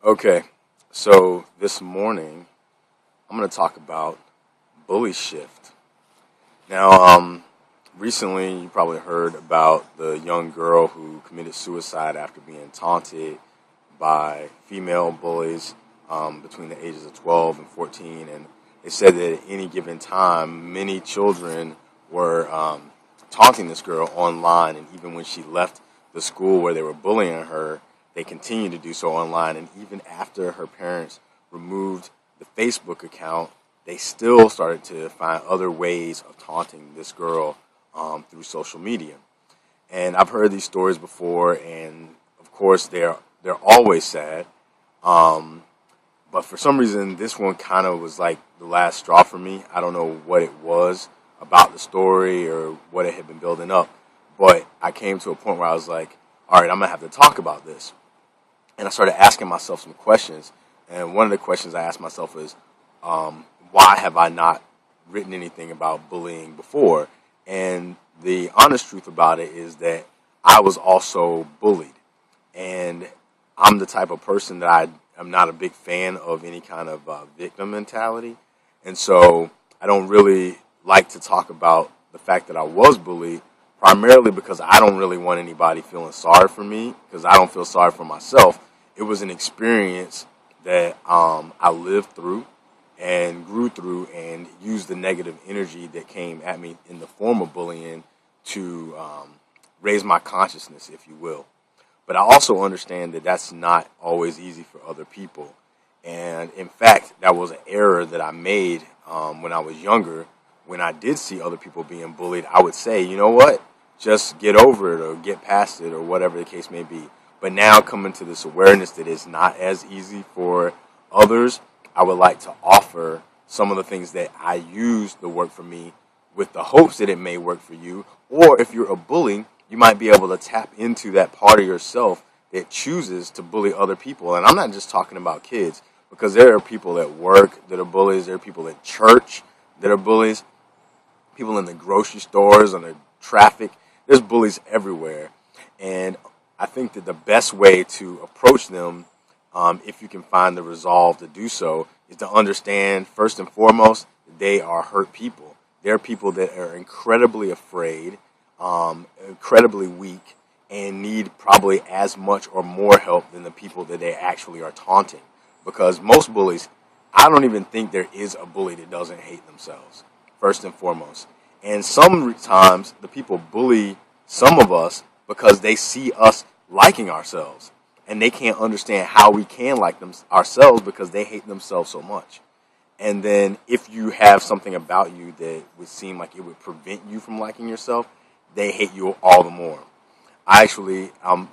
Okay, so this morning I'm going to talk about bully shift. Now, recently you probably heard about the young girl who committed suicide after being taunted by female bullies between the ages of 12 and 14, and they said that at any given time, many children were taunting this girl online, and even when she left the school where they were bullying her, they continued to do so online, and even after her parents removed the Facebook account, they still started to find other ways of taunting this girl through social media. And I've heard these stories before, and of course they're always sad. But for some reason, this one kind of was like the last straw for me. I don't know what it was about the story or what it had been building up, but I came to a point where I was like, all right, I'm gonna have to talk about this. And I started asking myself some questions. And one of the questions I asked myself is, why have I not written anything about bullying before? And the honest truth about it is that I was also bullied. And I'm the type of person that I'm not a big fan of any kind of victim mentality. And so I don't really like to talk about the fact that I was bullied, primarily because I don't really want anybody feeling sorry for me, because I don't feel sorry for myself. It was an experience that I lived through and grew through and used the negative energy that came at me in the form of bullying to raise my consciousness, if you will. But I also understand that that's not always easy for other people. And in fact, that was an error that I made when I was younger. When I did see other people being bullied, I would say, you know what, just get over it or get past it or whatever the case may be. But now coming to this awareness that it's not as easy for others, I would like to offer some of the things that I use to work for me with the hopes that it may work for you. Or if you're a bully, you might be able to tap into that part of yourself that chooses to bully other people. And I'm not just talking about kids, because there are people at work that are bullies. There are people at church that are bullies. People in the grocery stores, on the traffic. There's bullies everywhere. And I think that the best way to approach them, if you can find the resolve to do so, is to understand, first and foremost, they are hurt people. They're people that are incredibly afraid, incredibly weak, and need probably as much or more help than the people that they actually are taunting. Because most bullies, I don't even think there is a bully that doesn't hate themselves, first and foremost. And sometimes the people bully some of us because they see us liking ourselves, and they can't understand how we can like them ourselves because they hate themselves so much. And then if you have something about you that would seem like it would prevent you from liking yourself, they hate you all the more. I actually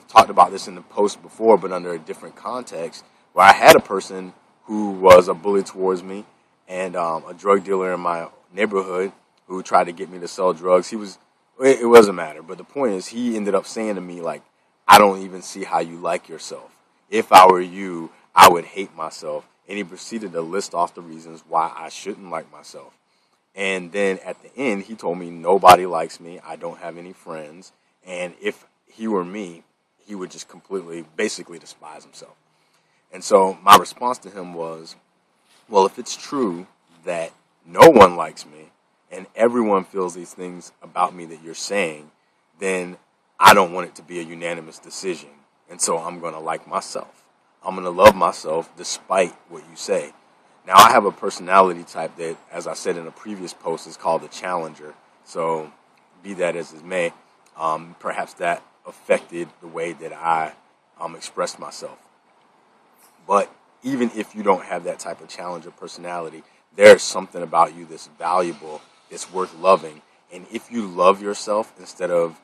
talked about this in the post before, but under a different context, where I had a person who was a bully towards me, and a drug dealer in my neighborhood who tried to get me to sell drugs. It wasn't matter, but the point is, he ended up saying to me, like, I don't even see how you like yourself. If I were you, I would hate myself. And he proceeded to list off the reasons why I shouldn't like myself. And then at the end, he told me nobody likes me. I don't have any friends. And if he were me, he would just completely, basically despise himself. And so my response to him was, well, if it's true that no one likes me and everyone feels these things about me that you're saying, then I don't want it to be a unanimous decision. And so I'm going to like myself. I'm going to love myself despite what you say. Now, I have a personality type that, as I said in a previous post, is called the challenger. So be that as it may, perhaps that affected the way that I expressed myself. But even if you don't have that type of challenger personality, there's something about you that's valuable, that's worth loving. And if you love yourself instead of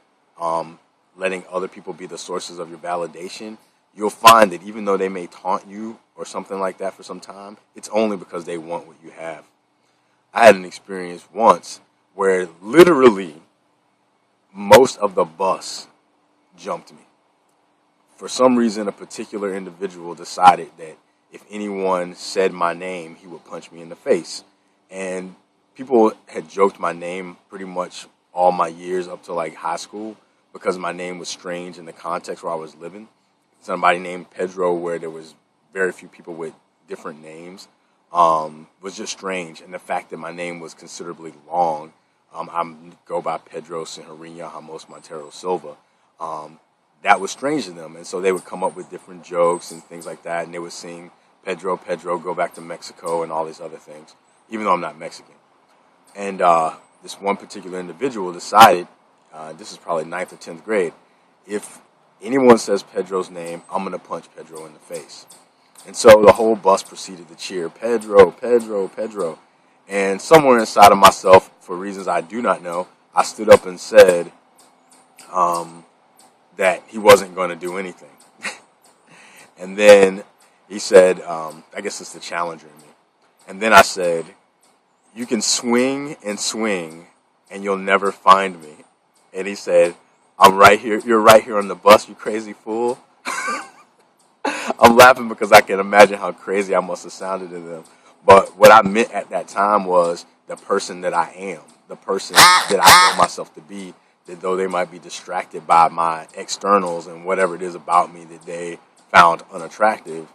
letting other people be the sources of your validation, you'll find that even though they may taunt you or something like that for some time, it's only because they want what you have. I had an experience once where literally most of the bus jumped me. For some reason, a particular individual decided that if anyone said my name, he would punch me in the face. And people had joked my name pretty much all my years up to like high school because my name was strange in the context where I was living. Somebody named Pedro where there was very few people with different names, was just strange. And the fact that my name was considerably long, I go by Pedro Senhorinha Ramos Montero Silva. That was strange to them. And so they would come up with different jokes and things like that. And they would sing Pedro, Pedro, go back to Mexico and all these other things, even though I'm not Mexican. And this one particular individual decided, this is probably ninth or 10th grade, if anyone says Pedro's name, I'm going to punch Pedro in the face. And so the whole bus proceeded to cheer, Pedro, Pedro, Pedro. And somewhere inside of myself, for reasons I do not know, I stood up and said that he wasn't going to do anything. And then he said, I guess it's the challenger in me. And then I said, you can swing and you'll never find me. And he said, I'm right here. You're right here on the bus, you crazy fool. I'm laughing because I can imagine how crazy I must have sounded to them. But what I meant at that time was the person that I am, the person that I know myself to be, that though they might be distracted by my externals and whatever it is about me that they found unattractive,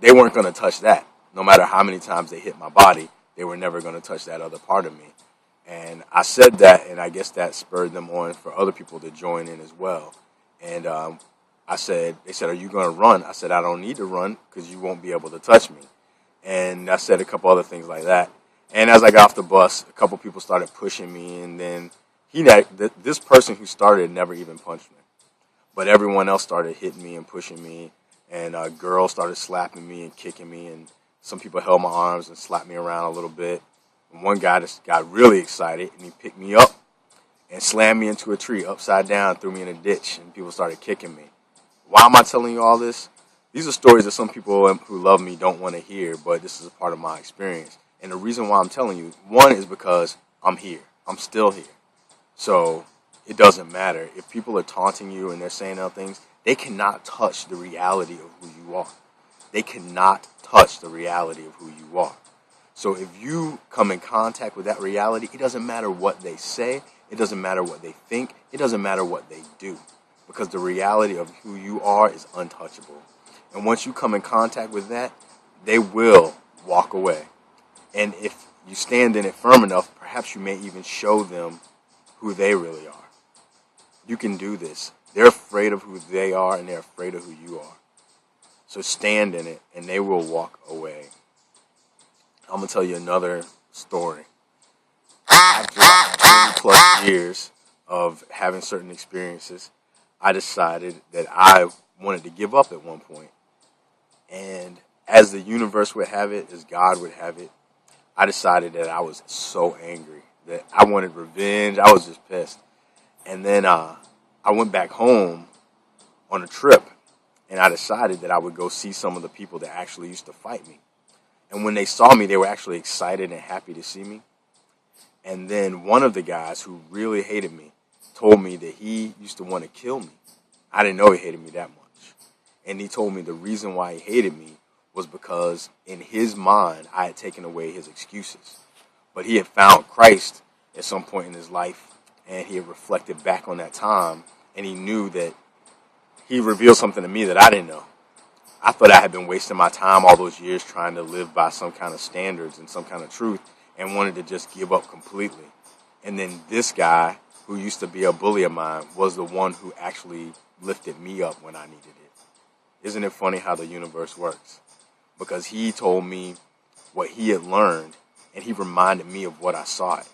they weren't going to touch that. No matter how many times they hit my body, they were never going to touch that other part of me. And I said that, and I guess that spurred them on for other people to join in as well. And they said, are you going to run? I said, I don't need to run because you won't be able to touch me. And I said a couple other things like that. And as I got off the bus, a couple people started pushing me. And then this person who started never even punched me. But everyone else started hitting me and pushing me. And girls started slapping me and kicking me. And some people held my arms and slapped me around a little bit. And one guy just got really excited, and he picked me up and slammed me into a tree upside down, threw me in a ditch, and people started kicking me. Why am I telling you all this? These are stories that some people who love me don't want to hear, but this is a part of my experience. And the reason why I'm telling you, one, is because I'm here. I'm still here. So it doesn't matter. If people are taunting you and they're saying other things, they cannot touch the reality of who you are. They cannot touch the reality of who you are. So if you come in contact with that reality, it doesn't matter what they say. It doesn't matter what they think. It doesn't matter what they do. Because the reality of who you are is untouchable. And once you come in contact with that, they will walk away. And if you stand in it firm enough, perhaps you may even show them who they really are. You can do this. They're afraid of who they are, and they're afraid of who you are. So stand in it, and they will walk away. I'm going to tell you another story. After 20 plus years of having certain experiences, I decided that I wanted to give up at one point. And as the universe would have it, as God would have it, I decided that I was so angry that I wanted revenge. I was just pissed. And then I went back home on a trip, and I decided that I would go see some of the people that actually used to fight me. And when they saw me, they were actually excited and happy to see me. And then one of the guys who really hated me told me that he used to want to kill me. I didn't know he hated me that much. And he told me the reason why he hated me was because in his mind, I had taken away his excuses. But he had found Christ at some point in his life, and he had reflected back on that time, and he knew that he revealed something to me that I didn't know. I thought I had been wasting my time all those years trying to live by some kind of standards and some kind of truth, and wanted to just give up completely. And then this guy, who used to be a bully of mine, was the one who actually lifted me up when I needed it. Isn't it funny how the universe works? Because he told me what he had learned, and he reminded me of what I saw. And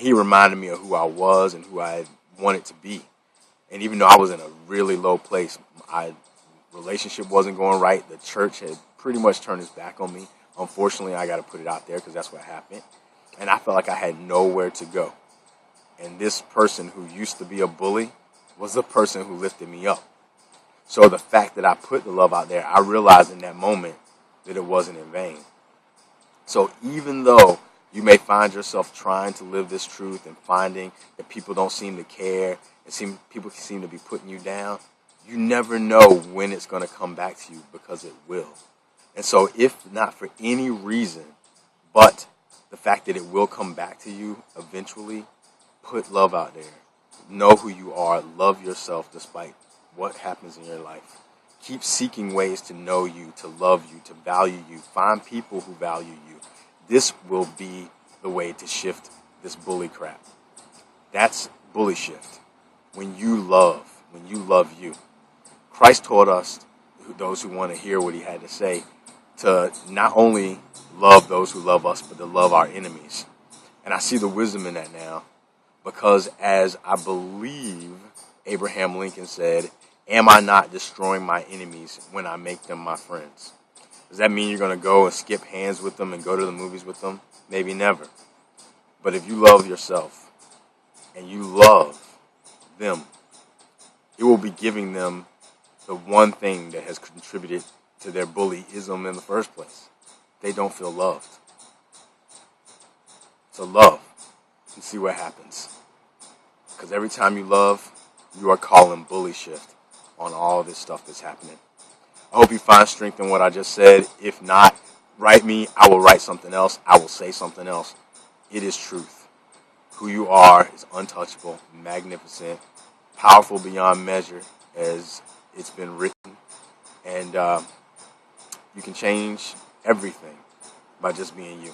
he reminded me of who I was and who I had wanted to be. And even though I was in a really low place, my relationship wasn't going right. The church had pretty much turned its back on me. Unfortunately, I got to put it out there because that's what happened. And I felt like I had nowhere to go. And this person who used to be a bully was the person who lifted me up. So the fact that I put the love out there, I realized in that moment that it wasn't in vain. So even though you may find yourself trying to live this truth and finding that people don't seem to care, and people seem to be putting you down, you never know when it's going to come back to you, because it will. And so if not for any reason but the fact that it will come back to you eventually, put love out there. Know who you are. Love yourself despite what happens in your life. Keep seeking ways to know you, to love you, to value you. Find people who value you. This will be the way to shift this bully crap. That's bully shift. When you love you. Christ taught us, those who want to hear what he had to say, to not only love those who love us, but to love our enemies. And I see the wisdom in that now, because as I believe Abraham Lincoln said, am I not destroying my enemies when I make them my friends? Does that mean you're going to go and skip hands with them and go to the movies with them? Maybe never. But if you love yourself and you love them, it will be giving them the one thing that has contributed to their bullyism in the first place. They don't feel loved. So love and see what happens. Because every time you love, you are calling bully shift on all this stuff that's happening. I hope you find strength in what I just said. If not, write me. I will write something else. I will say something else. It is truth. Who you are is untouchable, magnificent, powerful beyond measure, as it's been written. And you can change everything by just being you.